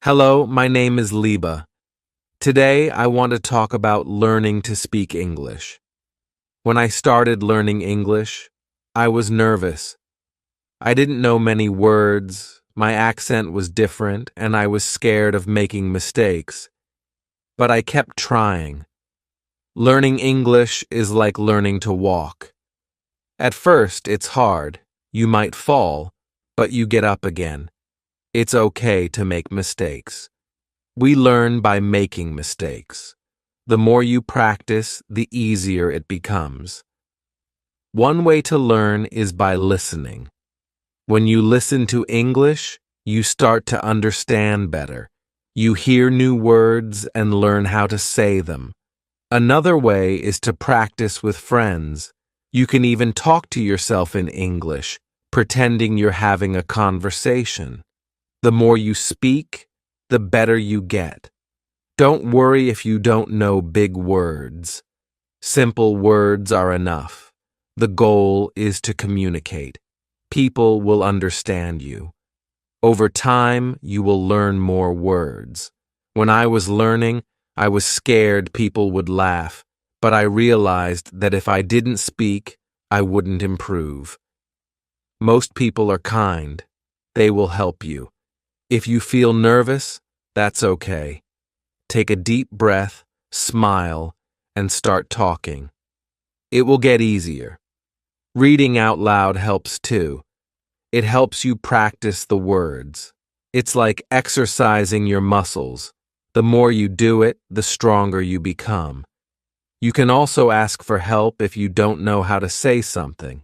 Hello, my name is Liba. Today, I want to talk about learning to speak English. When I started learning English, I was nervous. I didn't know many words, my accent was different, and I was scared of making mistakes. But I kept trying. Learning English is like learning to walk. At first, it's hard. You might fall, but you get up again. It's okay to make mistakes. We learn by making mistakes. The more you practice, the easier it becomes. One way to learn is by listening. When you listen to English, you start to understand better. You hear new words and learn how to say them. Another way is to practice with friends. You can even talk to yourself in English, pretending you're having a conversation. The more you speak, the better you get. Don't worry if you don't know big words. Simple words are enough. The goal is to communicate. People will understand you. Over time, you will learn more words. When I was learning, I was scared people would laugh, but I realized that if I didn't speak, I wouldn't improve. Most people are kind. They will help you. If you feel nervous, that's okay. Take a deep breath, smile, and start talking. It will get easier. Reading out loud helps too. It helps you practice the words. It's like exercising your muscles. The more you do it, the stronger you become. You can also ask for help if you don't know how to say something.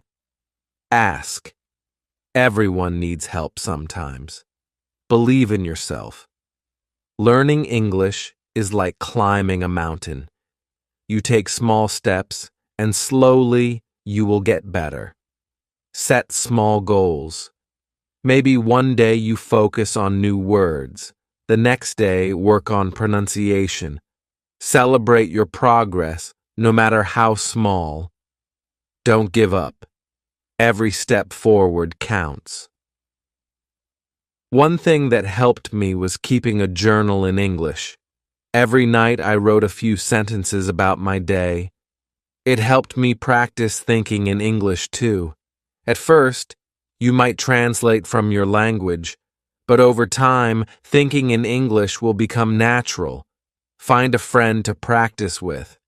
Ask. Everyone needs help sometimes. Believe in yourself. Learning English is like climbing a mountain. You take small steps, and slowly you will get better. Set small goals. Maybe one day you focus on new words. The next day, work on pronunciation. Celebrate your progress, no matter how small. Don't give up. Every step forward counts. One thing that helped me was keeping a journal in English. Every night I wrote a few sentences about my day. It helped me practice thinking in English too. At first, you might translate from your language, but over time, thinking in English will become natural. Find a friend to practice with.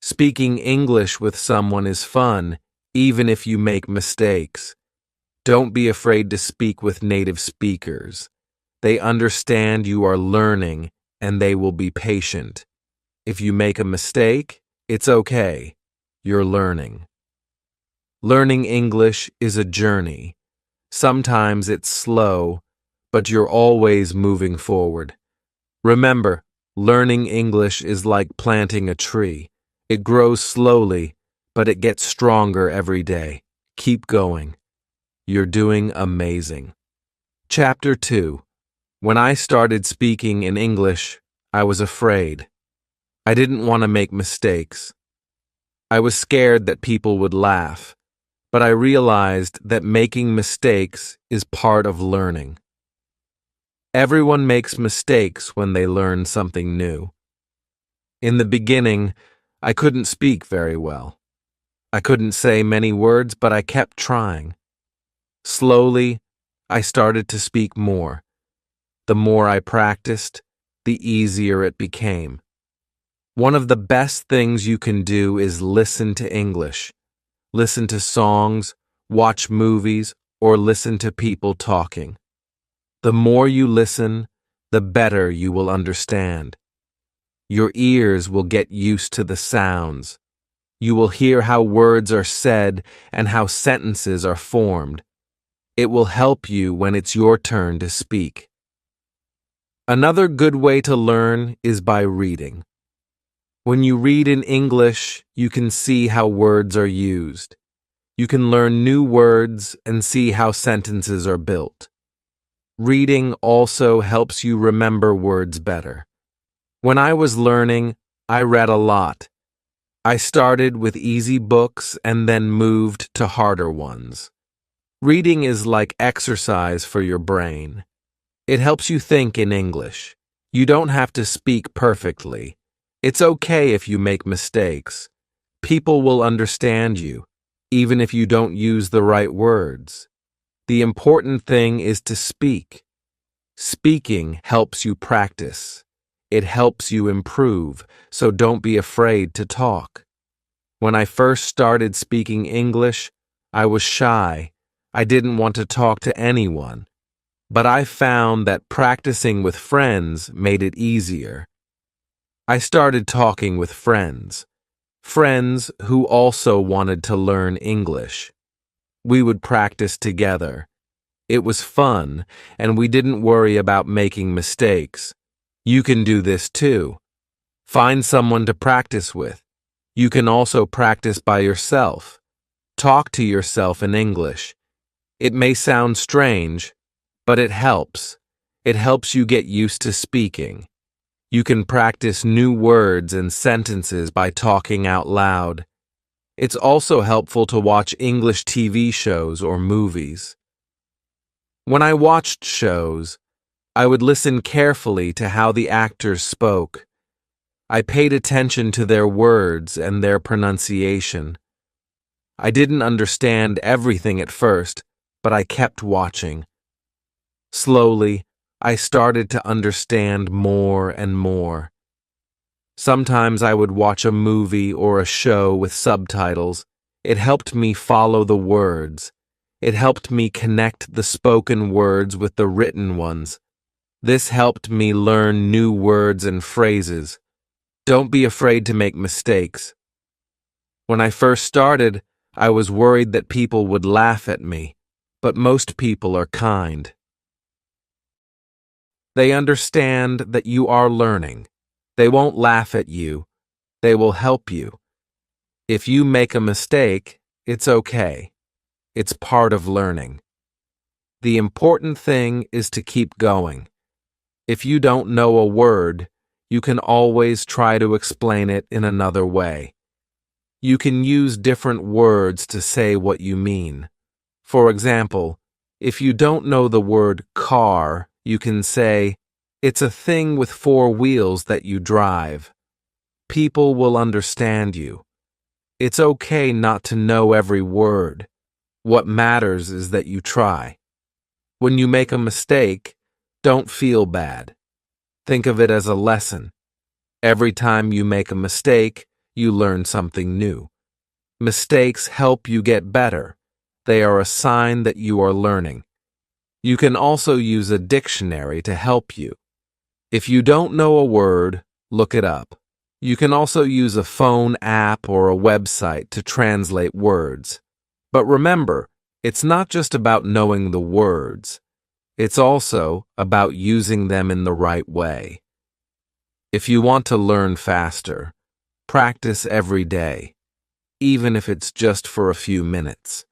Speaking English with someone is fun, even if you make mistakes. Don't be afraid to speak with native speakers. They understand you are learning, and they will be patient. If you make a mistake, it's okay. You're learning. Learning English is a journey. Sometimes it's slow, but you're always moving forward. Remember, learning English is like planting a tree. It grows slowly, but it gets stronger every day. Keep going. You're doing amazing. Chapter 2. When I started speaking in English, I was afraid. I didn't want to make mistakes. I was scared that people would laugh, but I realized that making mistakes is part of learning. Everyone makes mistakes when they learn something new. In the beginning, I couldn't speak very well. I couldn't say many words, but I kept trying. Slowly, I started to speak more. The more I practiced, the easier it became. One of the best things you can do is listen to English. Listen to songs, watch movies, or listen to people talking. The more you listen, the better you will understand. Your ears will get used to the sounds. You will hear how words are said and how sentences are formed. It will help you when it's your turn to speak. Another good way to learn is by reading. When you read in English, you can see how words are used. You can learn new words and see how sentences are built. Reading also helps you remember words better. When I was learning, I read a lot. I started with easy books and then moved to harder ones. Reading is like exercise for your brain. It helps you think in English. You don't have to speak perfectly. It's okay if you make mistakes. People will understand you, even if you don't use the right words. The important thing is to speak. Speaking helps you practice. It helps you improve, so don't be afraid to talk. When I first started speaking English, I was shy. I didn't want to talk to anyone. But I found that practicing with friends made it easier. I started talking with friends who also wanted to learn English. We would practice together. It was fun, and we didn't worry about making mistakes. You can do this too. Find someone to practice with. You can also practice by yourself. Talk to yourself in English. It may sound strange, but it helps. It helps you get used to speaking. You can practice new words and sentences by talking out loud. It's also helpful to watch English TV shows or movies. When I watched shows, I would listen carefully to how the actors spoke. I paid attention to their words and their pronunciation. I didn't understand everything at first, but I kept watching. Slowly, I started to understand more and more. Sometimes I would watch a movie or a show with subtitles. It helped me follow the words. It helped me connect the spoken words with the written ones. This helped me learn new words and phrases. Don't be afraid to make mistakes. When I first started, I was worried that people would laugh at me, but most people are kind. They understand that you are learning. They won't laugh at you. They will help you. If you make a mistake, it's okay. It's part of learning. The important thing is to keep going. If you don't know a word, you can always try to explain it in another way. You can use different words to say what you mean. For example, if you don't know the word car, you can say, "It's a thing with 4 wheels that you drive." People will understand you. It's okay not to know every word. What matters is that you try. When you make a mistake, don't feel bad. Think of it as a lesson. Every time you make a mistake, you learn something new. Mistakes help you get better. They are a sign that you are learning. You can also use a dictionary to help you. If you don't know a word, look it up. You can also use a phone app or a website to translate words. But remember, it's not just about knowing the words. It's also about using them in the right way. If you want to learn faster, practice every day, even if it's just for a few minutes.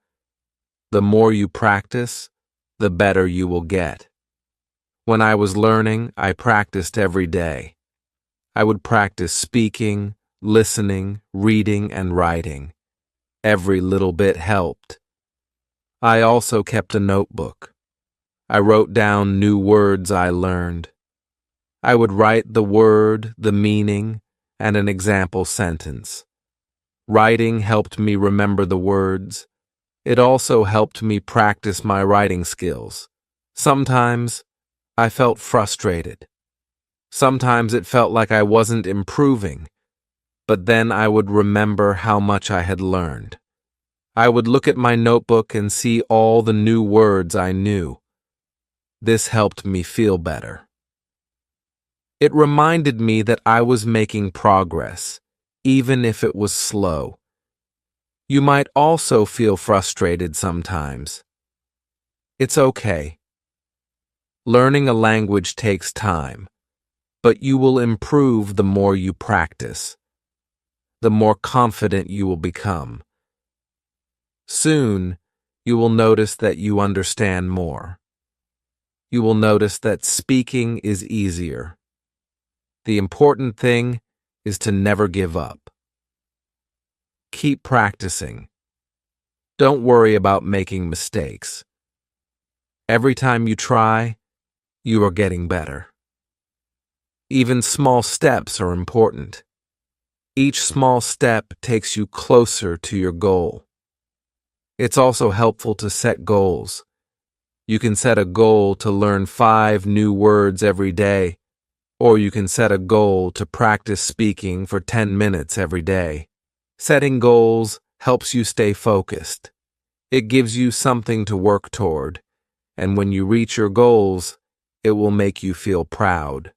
The more you practice, the better you will get. When I was learning, I practiced every day. I would practice speaking, listening, reading, and writing. Every little bit helped. I also kept a notebook. I wrote down new words I learned. I would write the word, the meaning, and an example sentence. Writing helped me remember the words. It also helped me practice my writing skills. Sometimes I felt frustrated. Sometimes it felt like I wasn't improving, but then I would remember how much I had learned. I would look at my notebook and see all the new words I knew. This helped me feel better. It reminded me that I was making progress, even if it was slow. You might also feel frustrated sometimes. It's okay. Learning a language takes time, but you will improve the more you practice, the more confident you will become. Soon, you will notice that you understand more. You will notice that speaking is easier. The important thing is to never give up. Keep practicing. Don't worry about making mistakes. Every time you try, you are getting better. Even small steps are important. Each small step takes you closer to your goal. It's also helpful to set goals. You can set a goal to learn 5 new words every day, or you can set a goal to practice speaking for 10 minutes every day. Setting goals helps you stay focused. It gives you something to work toward, and when you reach your goals, it will make you feel proud.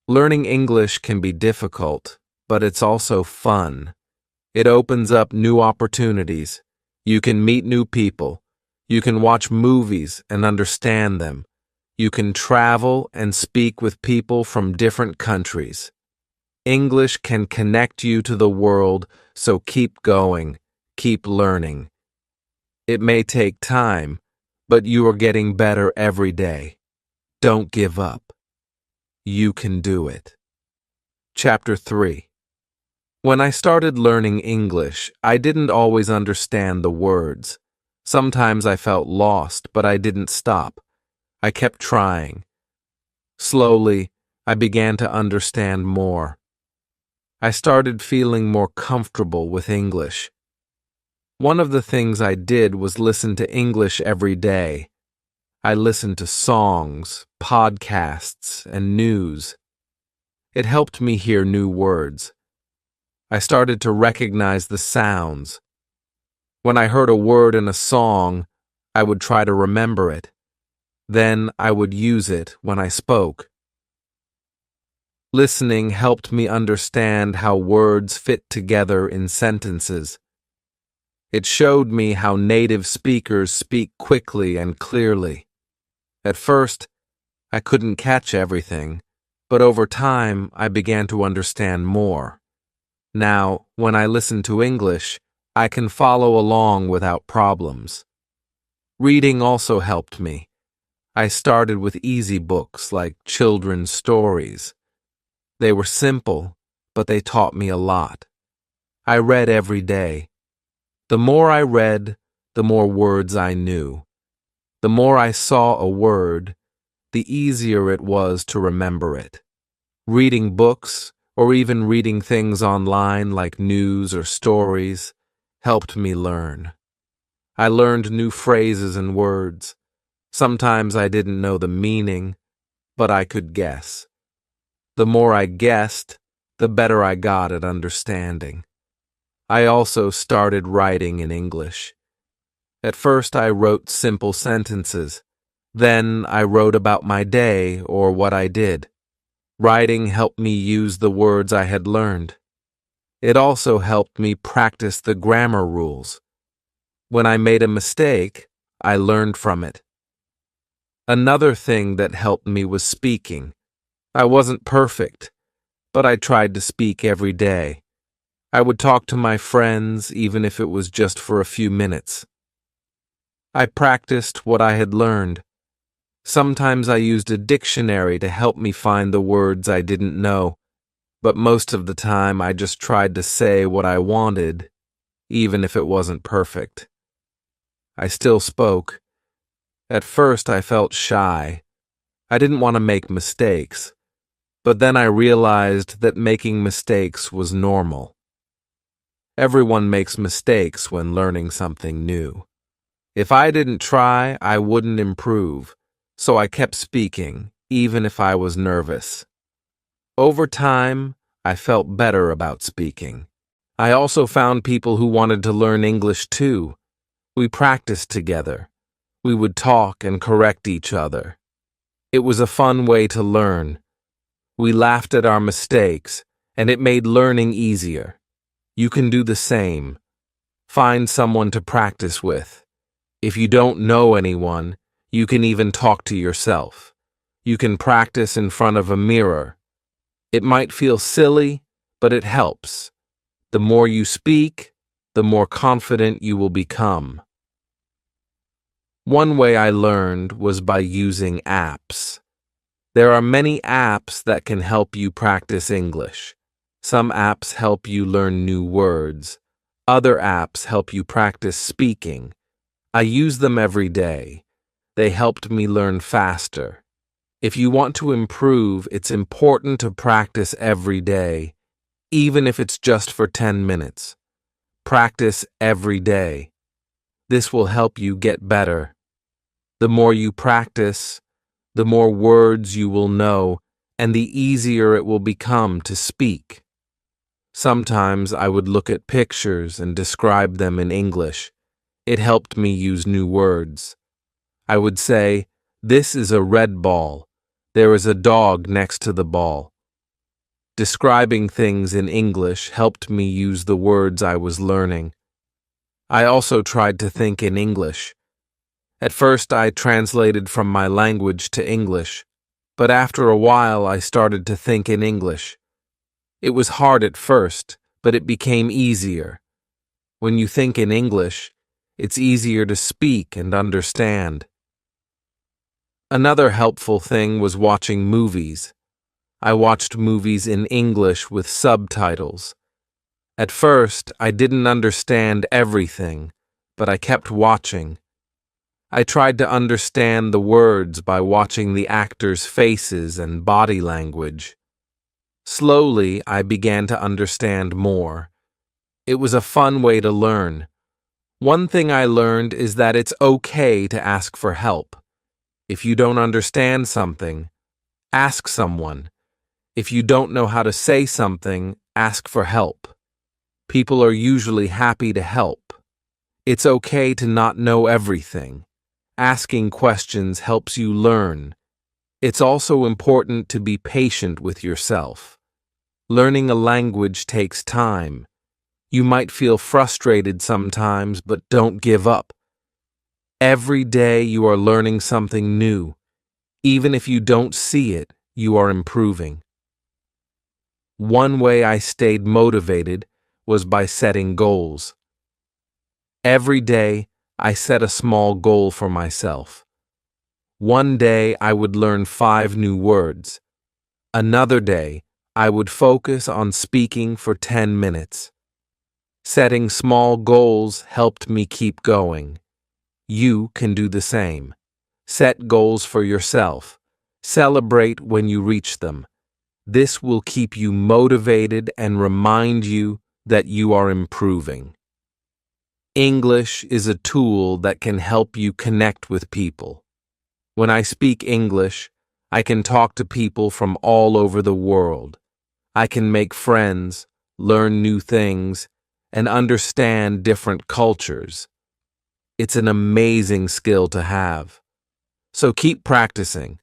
Learning English can be difficult, but it's also fun. It opens up new opportunities. You can meet new people. You can watch movies and understand them. You can travel and speak with people from different countries. English can connect you to the world, so keep going, keep learning. It may take time, but you are getting better every day. Don't give up. You can do it. Chapter 3. When I started learning English, I didn't always understand the words. Sometimes I felt lost, but I didn't stop. I kept trying. Slowly, I began to understand more. I started feeling more comfortable with English. One of the things I did was listen to English every day. I listened to songs, podcasts, and news. It helped me hear new words. I started to recognize the sounds. When I heard a word in a song, I would try to remember it. Then I would use it when I spoke. Listening helped me understand how words fit together in sentences. It showed me how native speakers speak quickly and clearly. At first, I couldn't catch everything, but over time I began to understand more. Now, when I listen to English, I can follow along without problems. Reading also helped me. I started with easy books like children's stories. They were simple, but they taught me a lot. I read every day. The more I read, the more words I knew. The more I saw a word, the easier it was to remember it. Reading books, or even reading things online like news or stories, helped me learn. I learned new phrases and words. Sometimes I didn't know the meaning, but I could guess. The more I guessed, the better I got at understanding. I also started writing in English. At first I wrote simple sentences. Then I wrote about my day or what I did. Writing helped me use the words I had learned. It also helped me practice the grammar rules. When I made a mistake, I learned from it. Another thing that helped me was speaking. I wasn't perfect, but I tried to speak every day. I would talk to my friends even if it was just for a few minutes. I practiced what I had learned. Sometimes I used a dictionary to help me find the words I didn't know, but most of the time I just tried to say what I wanted, even if it wasn't perfect. I still spoke. At first I felt shy. I didn't want to make mistakes, but then I realized that making mistakes was normal. Everyone makes mistakes when learning something new. If I didn't try, I wouldn't improve, so I kept speaking, even if I was nervous. Over time, I felt better about speaking. I also found people who wanted to learn English too. We practiced together. We would talk and correct each other. It was a fun way to learn. We laughed at our mistakes, and it made learning easier. You can do the same. Find someone to practice with. If you don't know anyone, you can even talk to yourself. You can practice in front of a mirror. It might feel silly, but it helps. The more you speak, the more confident you will become. One way I learned was by using apps. There are many apps that can help you practice English. Some apps help you learn new words. Other apps help you practice speaking. I use them every day. They helped me learn faster. If you want to improve, it's important to practice every day, even if it's just for 10 minutes. Practice every day. This will help you get better. The more you practice, the more words you will know, and the easier it will become to speak. Sometimes I would look at pictures and describe them in English. It helped me use new words. I would say, "This is a red ball. There is a dog next to the ball." Describing things in English helped me use the words I was learning. I also tried to think in English. At first, I translated from my language to English, but after a while, I started to think in English. It was hard at first, but it became easier. When you think in English, it's easier to speak and understand. Another helpful thing was watching movies. I watched movies in English with subtitles. At first, I didn't understand everything, but I kept watching. I tried to understand the words by watching the actors' faces and body language. Slowly, I began to understand more. It was a fun way to learn. One thing I learned is that it's okay to ask for help. If you don't understand something, ask someone. If you don't know how to say something, ask for help. People are usually happy to help. It's okay to not know everything. Asking questions helps you learn. It's also important to be patient with yourself. Learning a language takes time. You might feel frustrated sometimes, but don't give up. Every day you are learning something new. Even if you don't see it, you are improving. One way I stayed motivated was by setting goals. Every day, I set a small goal for myself. One day, I would learn 5 new words. Another day, I would focus on speaking for 10 minutes. Setting small goals helped me keep going. You can do the same. Set goals for yourself. Celebrate when you reach them. This will keep you motivated and remind you that you are improving. English is a tool that can help you connect with people. When I speak English, I can talk to people from all over the world. I can make friends, learn new things, and understand different cultures. It's an amazing skill to have. So keep practicing.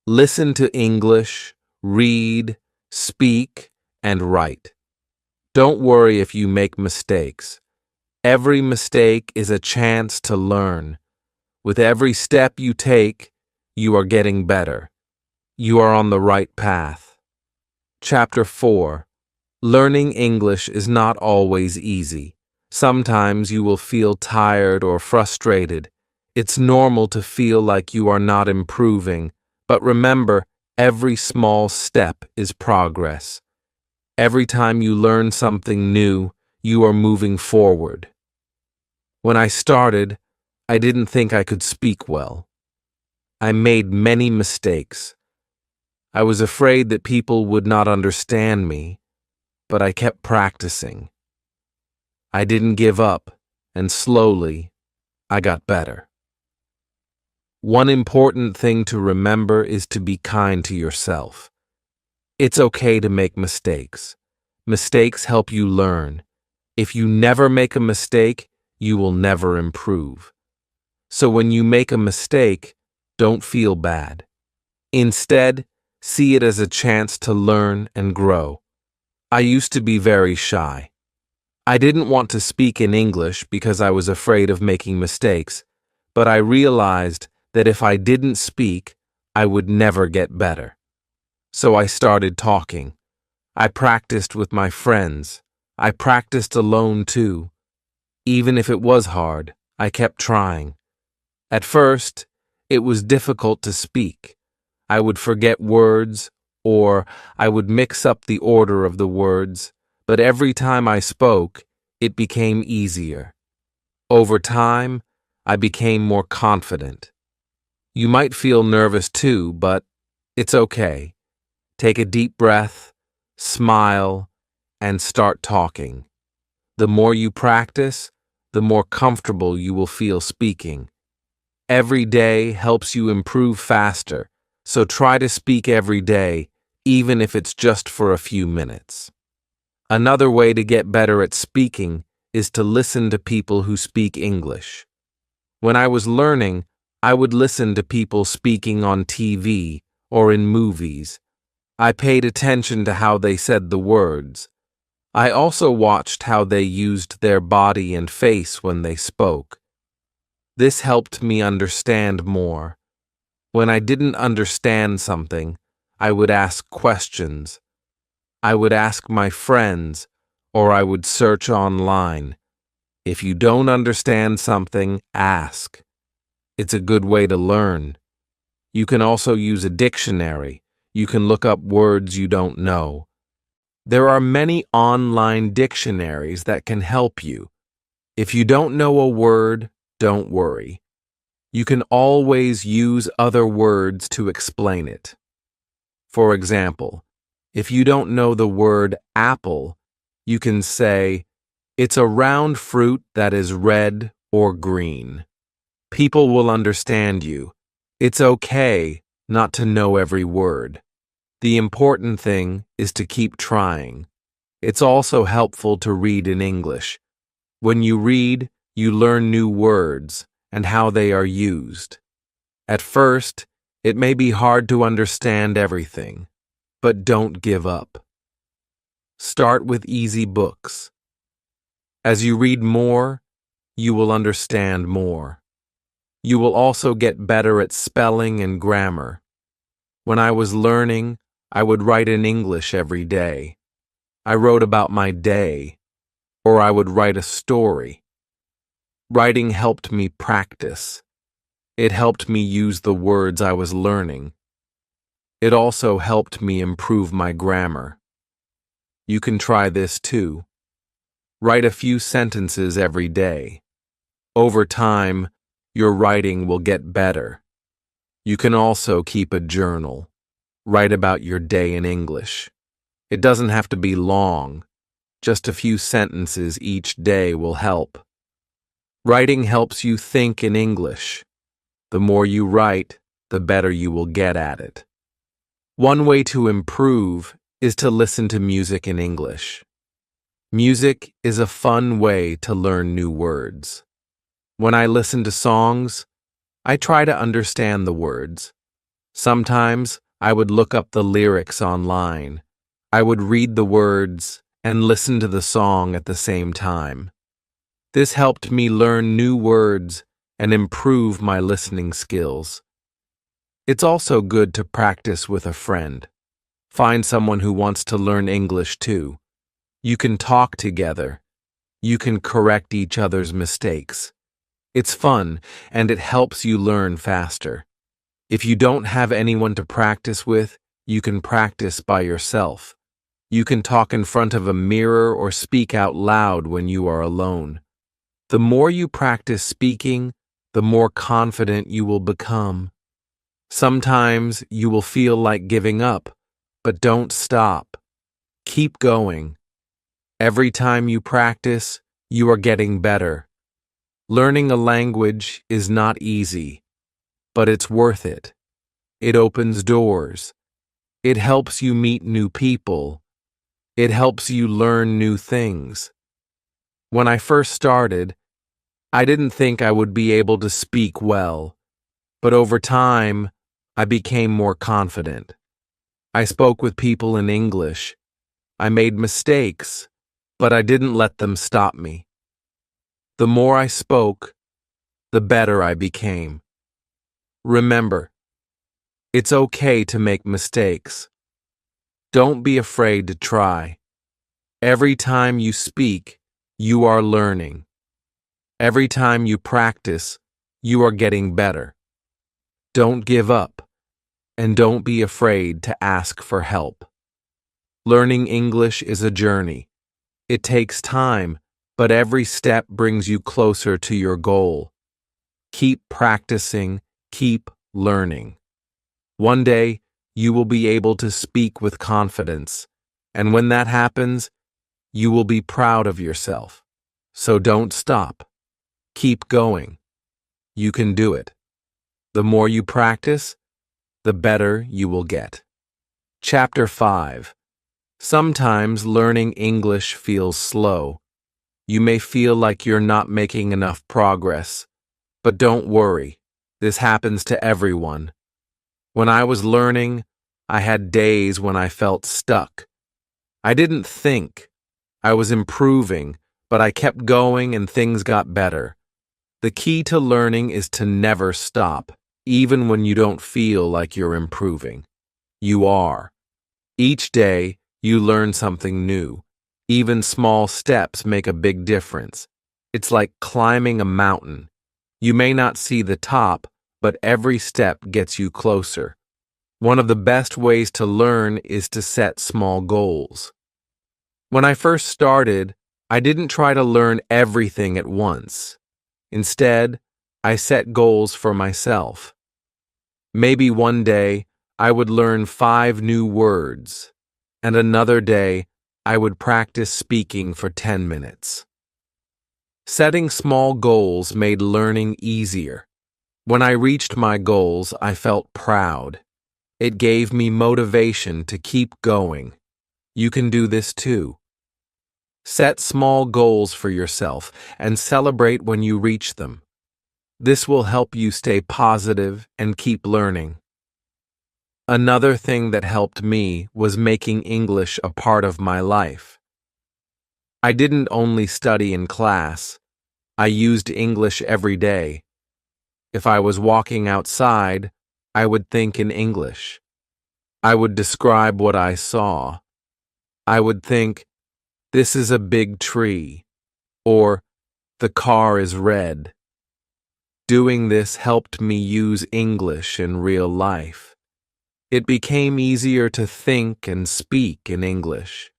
Listen to English, read, speak, and write. Don't worry if you make mistakes. Every mistake is a chance to learn. With every step you take, you are getting better. You are on the right path. Chapter 4. Learning English is not always easy. Sometimes you will feel tired or frustrated. It's normal to feel like you are not improving, but remember, every small step is progress. Every time you learn something new, you are moving forward. When I started, I didn't think I could speak well. I made many mistakes. I was afraid that people would not understand me, but I kept practicing. I didn't give up, and slowly, I got better. One important thing to remember is to be kind to yourself. It's okay to make mistakes. Mistakes help you learn. If you never make a mistake, you will never improve. So when you make a mistake, don't feel bad. Instead, see it as a chance to learn and grow. I used to be very shy. I didn't want to speak in English because I was afraid of making mistakes, but I realized that if I didn't speak, I would never get better. So I started talking. I practiced with my friends. I practiced alone too. Even if it was hard, I kept trying. At first, it was difficult to speak. I would forget words, or I would mix up the order of the words, but every time I spoke, it became easier. Over time, I became more confident. You might feel nervous too, but it's okay. Take a deep breath, smile, and start talking. The more you practice, the more comfortable you will feel speaking. Every day helps you improve faster, so try to speak every day, even if it's just for a few minutes. Another way to get better at speaking is to listen to people who speak English. When I was learning, I would listen to people speaking on TV or in movies. I paid attention to how they said the words. I also watched how they used their body and face when they spoke. This helped me understand more. When I didn't understand something, I would ask questions. I would ask my friends, or I would search online. If you don't understand something, ask. It's a good way to learn. You can also use a dictionary. You can look up words you don't know. There are many online dictionaries that can help you. If you don't know a word, don't worry. You can always use other words to explain it. For example, if you don't know the word apple, you can say, "It's a round fruit that is red or green." People will understand you. It's okay not to know every word. The important thing is to keep trying. It's also helpful to read in English. When you read, you learn new words and how they are used. At first, it may be hard to understand everything, but don't give up. Start with easy books. As you read more, you will understand more. You will also get better at spelling and grammar. When I was learning, I would write in English every day. I wrote about my day, or I would write a story. Writing helped me practice. It helped me use the words I was learning. It also helped me improve my grammar. You can try this too. Write a few sentences every day. Over time, your writing will get better. You can also keep a journal. Write about your day in English. It doesn't have to be long. Just a few sentences each day will help. Writing helps you think in English. The more you write, the better you will get at it. One way to improve is to listen to music in English. Music is a fun way to learn new words. When I listen to songs, I try to understand the words. Sometimes I would look up the lyrics online. I would read the words and listen to the song at the same time. This helped me learn new words and improve my listening skills. It's also good to practice with a friend. Find someone who wants to learn English too. You can talk together. You can correct each other's mistakes. It's fun, and it helps you learn faster. If you don't have anyone to practice with, you can practice by yourself. You can talk in front of a mirror or speak out loud when you are alone. The more you practice speaking, the more confident you will become. Sometimes you will feel like giving up, but don't stop. Keep going. Every time you practice, you are getting better. Learning a language is not easy, but it's worth it. It opens doors. It helps you meet new people. It helps you learn new things. When I first started, I didn't think I would be able to speak well, but over time, I became more confident. I spoke with people in English. I made mistakes, but I didn't let them stop me. The more I spoke, the better I became. Remember, it's okay to make mistakes. Don't be afraid to try. Every time you speak, you are learning. Every time you practice, you are getting better. Don't give up, and don't be afraid to ask for help. Learning English is a journey. It takes time, but every step brings you closer to your goal. Keep practicing, keep learning. One day, you will be able to speak with confidence, and when that happens, you will be proud of yourself. So don't stop. Keep going. You can do it. The more you practice, the better you will get. Chapter 5. Sometimes learning English feels slow. You may feel like you're not making enough progress, but don't worry. This happens to everyone. When I was learning, I had days when I felt stuck. I didn't think. I was improving, but I kept going and things got better. The key to learning is to never stop, even when you don't feel like you're improving. You are. Each day, you learn something new. Even small steps make a big difference. It's like climbing a mountain. You may not see the top, but every step gets you closer. One of the best ways to learn is to set small goals. When I first started, I didn't try to learn everything at once. Instead, I set goals for myself. Maybe one day, I would learn 5 new words, and another day, I would practice speaking for 10 minutes. Setting small goals made learning easier. When I reached my goals, I felt proud. It gave me motivation to keep going. You can do this too. Set small goals for yourself and celebrate when you reach them. This will help you stay positive and keep learning. Another thing that helped me was making English a part of my life. I didn't only study in class. I used English every day. If I was walking outside, I would think in English. I would describe what I saw. I would think, "This is a big tree," or "The car is red." Doing this helped me use English in real life. It became easier to think and speak in English.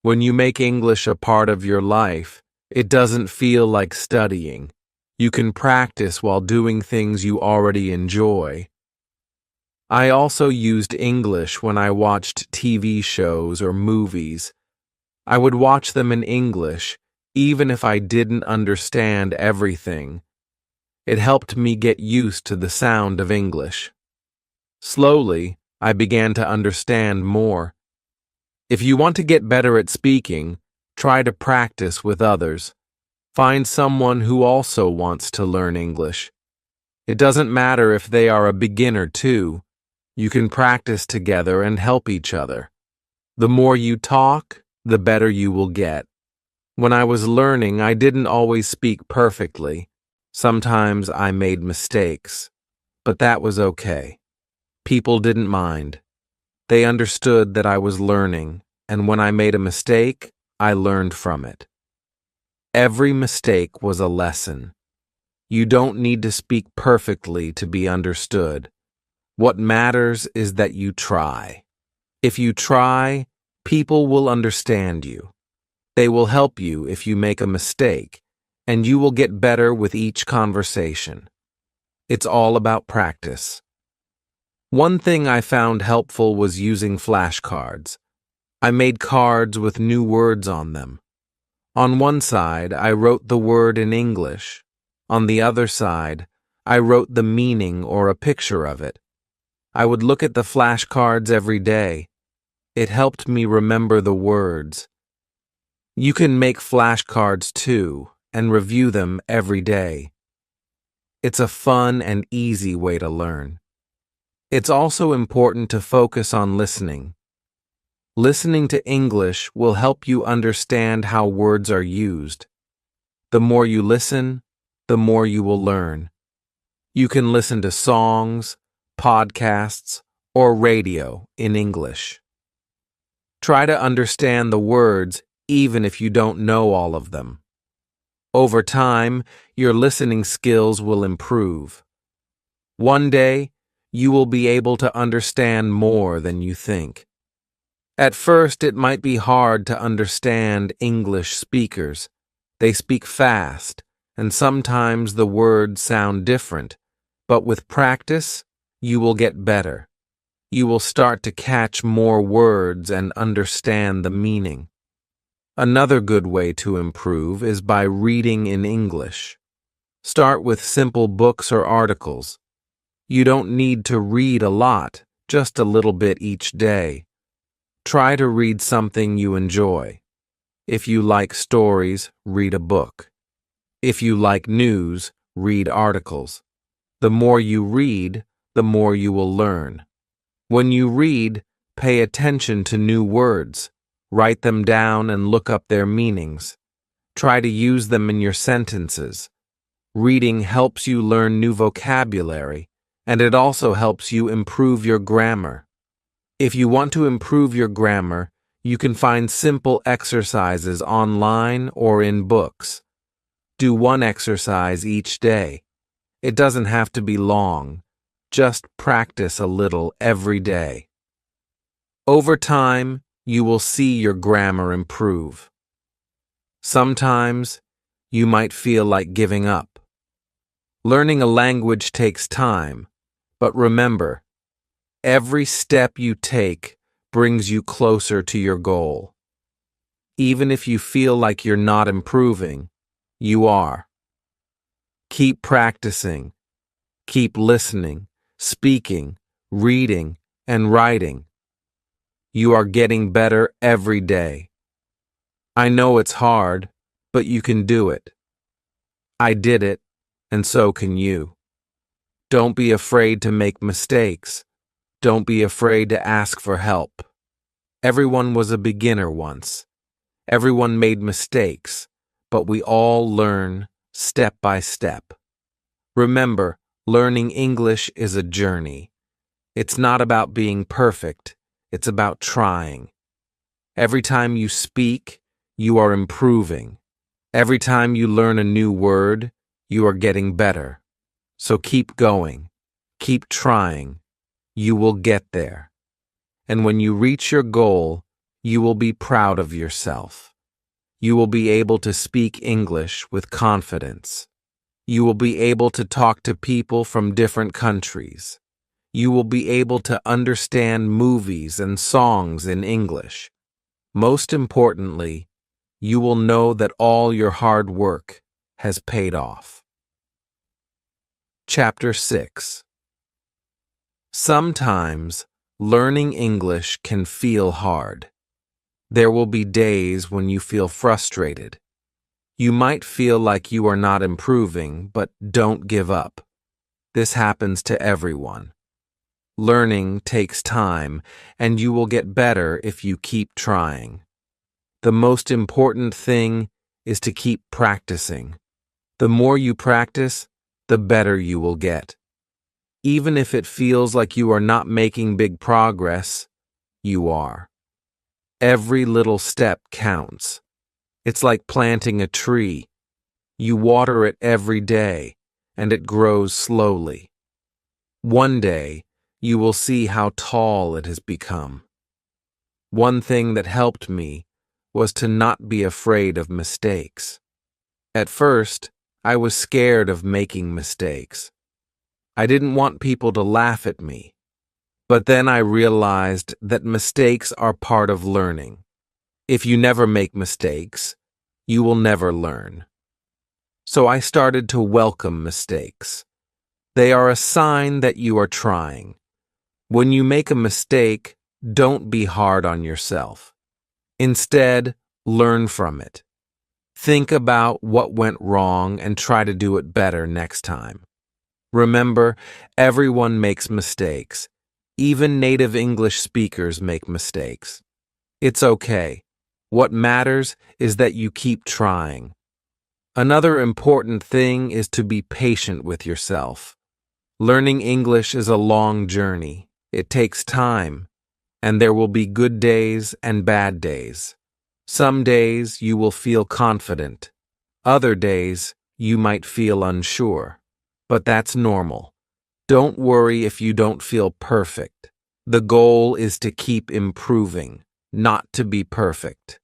When you make English a part of your life, it doesn't feel like studying. You can practice while doing things you already enjoy. I also used English when I watched TV shows or movies. I would watch them in English, even if I didn't understand everything. It helped me get used to the sound of English. Slowly, I began to understand more. If you want to get better at speaking, try to practice with others. Find someone who also wants to learn English. It doesn't matter if they are a beginner too. You can practice together and help each other. The more you talk, the better you will get. When I was learning, I didn't always speak perfectly. Sometimes I made mistakes, but that was okay. People didn't mind. They understood that I was learning, and when I made a mistake, I learned from it. Every mistake was a lesson. You don't need to speak perfectly to be understood. What matters is that you try. If you try, people will understand you. They will help you if you make a mistake, and you will get better with each conversation. It's all about practice. One thing I found helpful was using flashcards. I made cards with new words on them. On one side, I wrote the word in English. On the other side, I wrote the meaning or a picture of it. I would look at the flashcards every day. It helped me remember the words. You can make flashcards too and review them every day. It's a fun and easy way to learn. It's also important to focus on listening. Listening to English will help you understand how words are used. The more you listen, the more you will learn. You can listen to songs, podcasts, or radio in English. Try to understand the words even if you don't know all of them. Over time, your listening skills will improve. One day, you will be able to understand more than you think. At first, it might be hard to understand English speakers. They speak fast, and sometimes the words sound different. But with practice, you will get better. You will start to catch more words and understand the meaning. Another good way to improve is by reading in English. Start with simple books or articles. You don't need to read a lot, just a little bit each day. Try to read something you enjoy. If you like stories, read a book. If you like news, read articles. The more you read, the more you will learn. When you read, pay attention to new words. Write them down and look up their meanings. Try to use them in your sentences. Reading helps you learn new vocabulary, and it also helps you improve your grammar. If you want to improve your grammar, you can find simple exercises online or in books. Do one exercise each day. It doesn't have to be long. Just practice a little every day. Over time, you will see your grammar improve. Sometimes, you might feel like giving up. Learning a language takes time, but remember, every step you take brings you closer to your goal. Even if you feel like you're not improving, you are. Keep practicing. Keep listening, speaking, reading, and writing. You are getting better every day. I know it's hard, but you can do it. I did it, and so can you. Don't be afraid to make mistakes. Don't be afraid to ask for help. Everyone was a beginner once. Everyone made mistakes, but we all learn step by step. Remember, learning English is a journey. It's not about being perfect. It's about trying. Every time you speak, you are improving. Every time you learn a new word, you are getting better. So keep going. Keep trying. You will get there. And when you reach your goal, you will be proud of yourself. You will be able to speak English with confidence. You will be able to talk to people from different countries. You will be able to understand movies and songs in English. Most importantly, you will know that all your hard work has paid off. Chapter 6. Sometimes, learning English can feel hard. There will be days when you feel frustrated. You might feel like you are not improving, but don't give up. This happens to everyone. Learning takes time, and you will get better if you keep trying. The most important thing is to keep practicing. The more you practice, the better you will get. Even if it feels like you are not making big progress, you are. Every little step counts. It's like planting a tree. You water it every day, and it grows slowly. One day, you will see how tall it has become. One thing that helped me was to not be afraid of mistakes. At first, I was scared of making mistakes. I didn't want people to laugh at me. But then I realized that mistakes are part of learning. If you never make mistakes, you will never learn. So I started to welcome mistakes. They are a sign that you are trying. When you make a mistake, don't be hard on yourself. Instead, learn from it. Think about what went wrong and try to do it better next time. Remember, everyone makes mistakes. Even native English speakers make mistakes. It's okay. What matters is that you keep trying. Another important thing is to be patient with yourself. Learning English is a long journey. It takes time, and there will be good days and bad days. Some days you will feel confident. Other days you might feel unsure. But that's normal. Don't worry if you don't feel perfect. The goal is to keep improving, not to be perfect.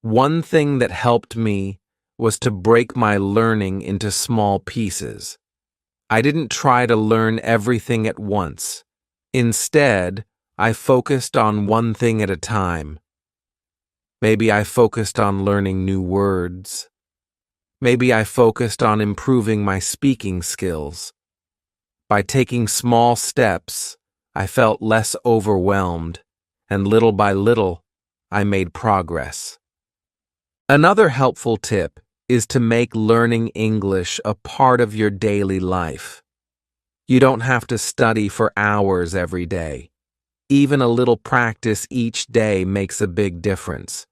One thing that helped me was to break my learning into small pieces. I didn't try to learn everything at once. Instead, I focused on one thing at a time. Maybe I focused on learning new words. Maybe I focused on improving my speaking skills. By taking small steps, I felt less overwhelmed, and little by little, I made progress. Another helpful tip is to make learning English a part of your daily life. You don't have to study for hours every day. Even a little practice each day makes a big difference.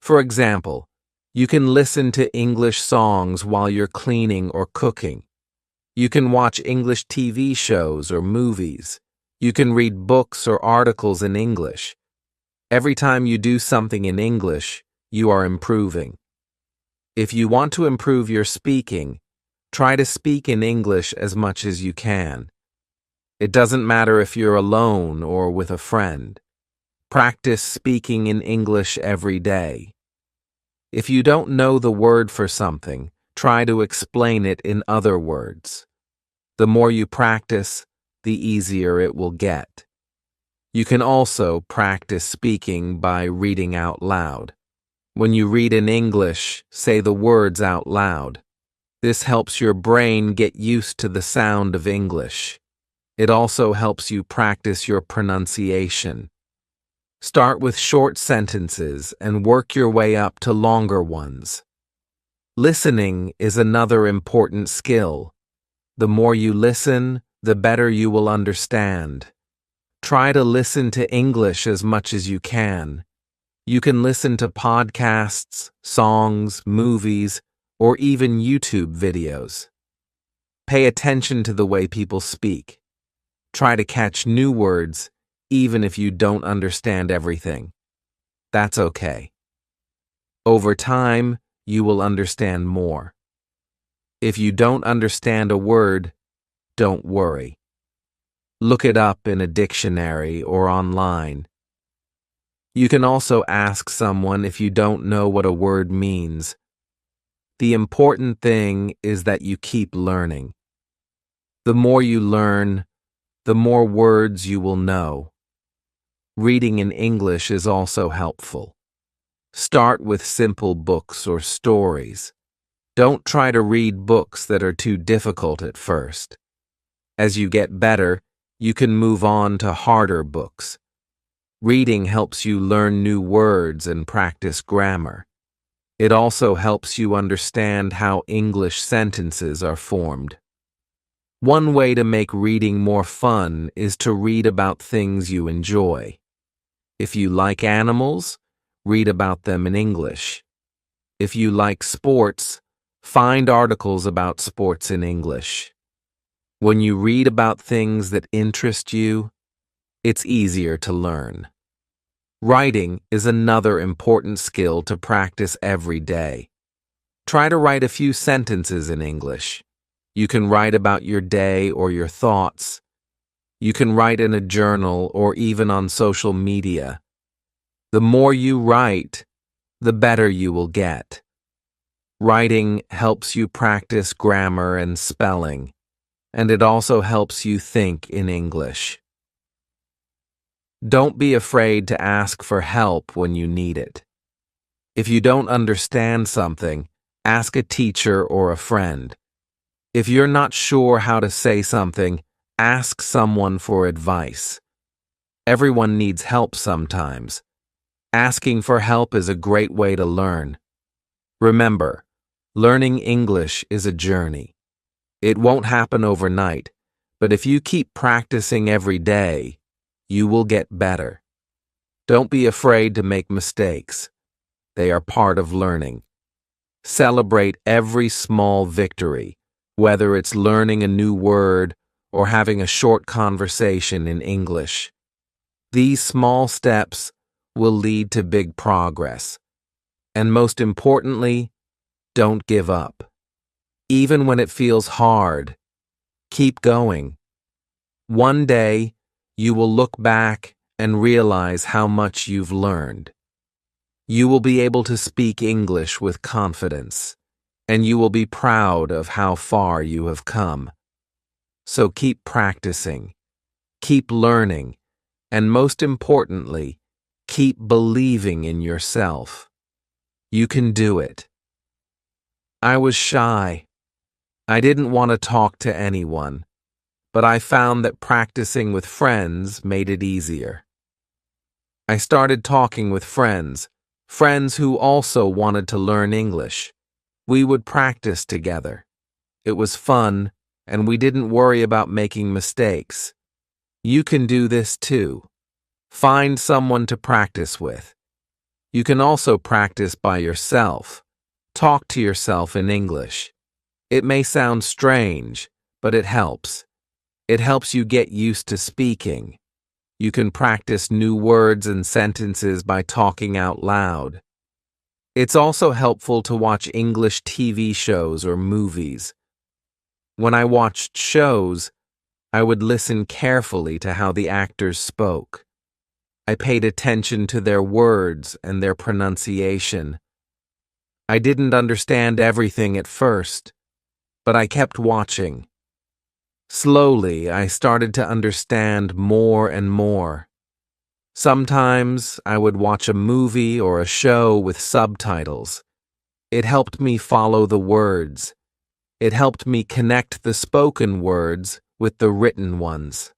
For example, you can listen to English songs while you're cleaning or cooking. You can watch English TV shows or movies. You can read books or articles in English. Every time you do something in English, you are improving. If you want to improve your speaking, try to speak in English as much as you can. It doesn't matter if you're alone or with a friend. Practice speaking in English every day. If you don't know the word for something, try to explain it in other words. The more you practice, the easier it will get. You can also practice speaking by reading out loud. When you read in English, say the words out loud. This helps your brain get used to the sound of English. It also helps you practice your pronunciation. Start with short sentences and work your way up to longer ones. Listening is another important skill. The more you listen, the better you will understand. Try to listen to English as much as you can. You can listen to podcasts, songs, movies, or even YouTube videos. Pay attention to the way people speak. Try to catch new words, even if you don't understand everything. That's okay. Over time, you will understand more. If you don't understand a word, don't worry. Look it up in a dictionary or online. You can also ask someone if you don't know what a word means. The important thing is that you keep learning. The more you learn, the more words you will know. Reading in English is also helpful. Start with simple books or stories. Don't try to read books that are too difficult at first. As you get better, you can move on to harder books. Reading helps you learn new words and practice grammar. It also helps you understand how English sentences are formed. One way to make reading more fun is to read about things you enjoy. If you like animals, read about them in English. If you like sports, find articles about sports in English. When you read about things that interest you, it's easier to learn. Writing is another important skill to practice every day. Try to write a few sentences in English. You can write about your day or your thoughts. You can write in a journal or even on social media. The more you write, the better you will get. Writing helps you practice grammar and spelling, and it also helps you think in English. Don't be afraid to ask for help when you need it. If you don't understand something, ask a teacher or a friend. If you're not sure how to say something, ask someone for advice. Everyone needs help sometimes. Asking for help is a great way to learn. Remember, learning English is a journey. It won't happen overnight, but if you keep practicing every day, you will get better. Don't be afraid to make mistakes. They are part of learning. Celebrate every small victory, whether it's learning a new word or having a short conversation in English. These small steps will lead to big progress. And most importantly, don't give up. Even when it feels hard, keep going. One day, you will look back and realize how much you've learned. You will be able to speak English with confidence, and you will be proud of how far you have come. So keep practicing, keep learning, and most importantly, keep believing in yourself. You can do it. I was shy. I didn't want to talk to anyone, but I found that practicing with friends made it easier. I started talking with friends who also wanted to learn English. We would practice together. It was fun, and we didn't worry about making mistakes. You can do this too. Find someone to practice with. You can also practice by yourself. Talk to yourself in English. It may sound strange, but it helps. It helps you get used to speaking. You can practice new words and sentences by talking out loud. It's also helpful to watch English TV shows or movies. When I watched shows, I would listen carefully to how the actors spoke. I paid attention to their words and their pronunciation. I didn't understand everything at first, but I kept watching. Slowly, I started to understand more and more. Sometimes I would watch a movie or a show with subtitles. It helped me follow the words. It helped me connect the spoken words with the written ones.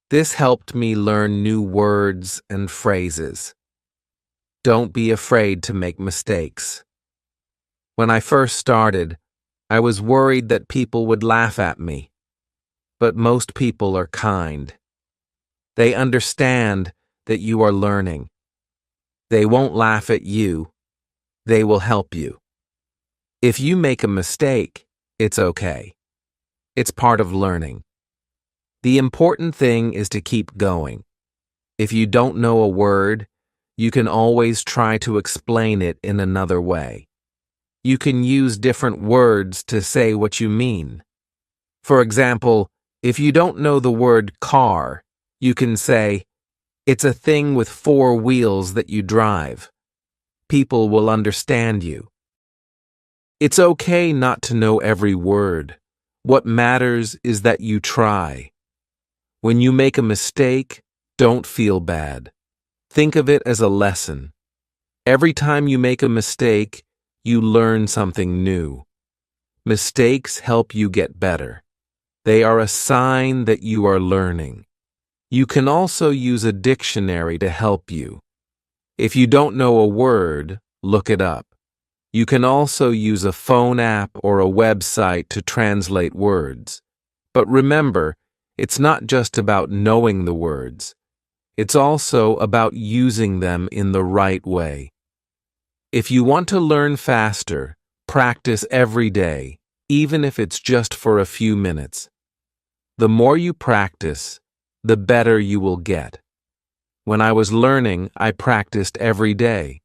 This helped me learn new words and phrases. Don't be afraid to make mistakes. When I first started, I was worried that people would laugh at me. But most people are kind. They understand that you are learning. They won't laugh at you. They will help you. If you make a mistake, it's okay. It's part of learning. The important thing is to keep going. If you don't know a word, you can always try to explain it in another way. You can use different words to say what you mean. For example, if you don't know the word car, you can say, "It's a thing with 4 wheels that you drive." People will understand you. It's okay not to know every word. What matters is that you try. When you make a mistake, don't feel bad. Think of it as a lesson. Every time you make a mistake, you learn something new. Mistakes help you get better. They are a sign that you are learning. You can also use a dictionary to help you. If you don't know a word, look it up. You can also use a phone app or a website to translate words. But remember, it's not just about knowing the words. It's also about using them in the right way. If you want to learn faster, practice every day, even if it's just for a few minutes. The more you practice, the better you will get. When I was learning, I practiced every day.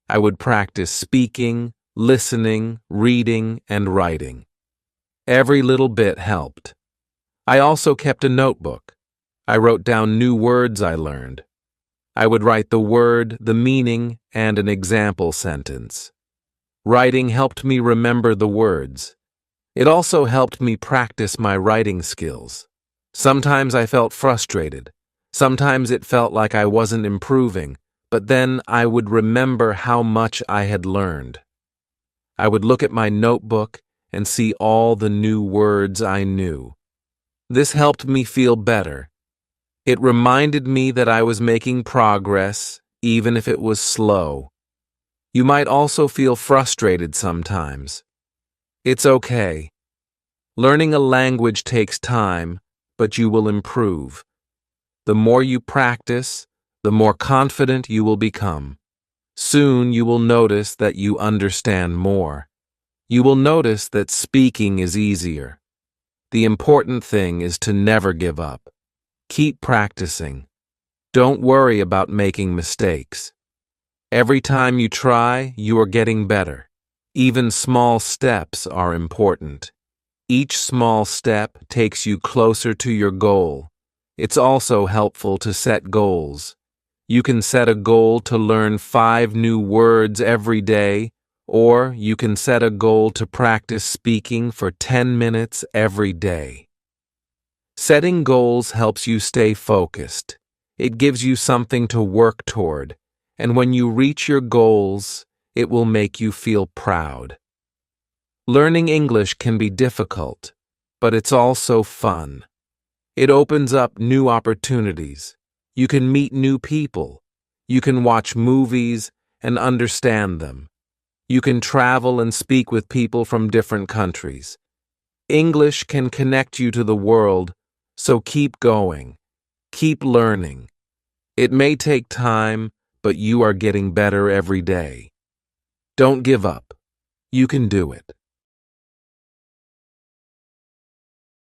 I would practice speaking, listening, reading, and writing. Every little bit helped. I also kept a notebook. I wrote down new words I learned. I would write the word, the meaning, and an example sentence. Writing helped me remember the words. It also helped me practice my writing skills. Sometimes I felt frustrated. Sometimes it felt like I wasn't improving, but then I would remember how much I had learned. I would look at my notebook and see all the new words I knew. This helped me feel better. It reminded me that I was making progress, even if it was slow. You might also feel frustrated sometimes. It's okay. Learning a language takes time, but you will improve. The more you practice, the more confident you will become. Soon you will notice that you understand more. You will notice that speaking is easier. The important thing is to never give up. Keep practicing. Don't worry about making mistakes. Every time you try, you are getting better. Even small steps are important. Each small step takes you closer to your goal. It's also helpful to set goals. You can set a goal to learn 5 new words every day, or you can set a goal to practice speaking for 10 minutes every day. Setting goals helps you stay focused. It gives you something to work toward, and when you reach your goals, it will make you feel proud. Learning English can be difficult, but it's also fun. It opens up new opportunities. You can meet new people. You can watch movies and understand them. You can travel and speak with people from different countries. English can connect you to the world, so keep going. Keep learning. It may take time, but you are getting better every day. Don't give up. You can do it.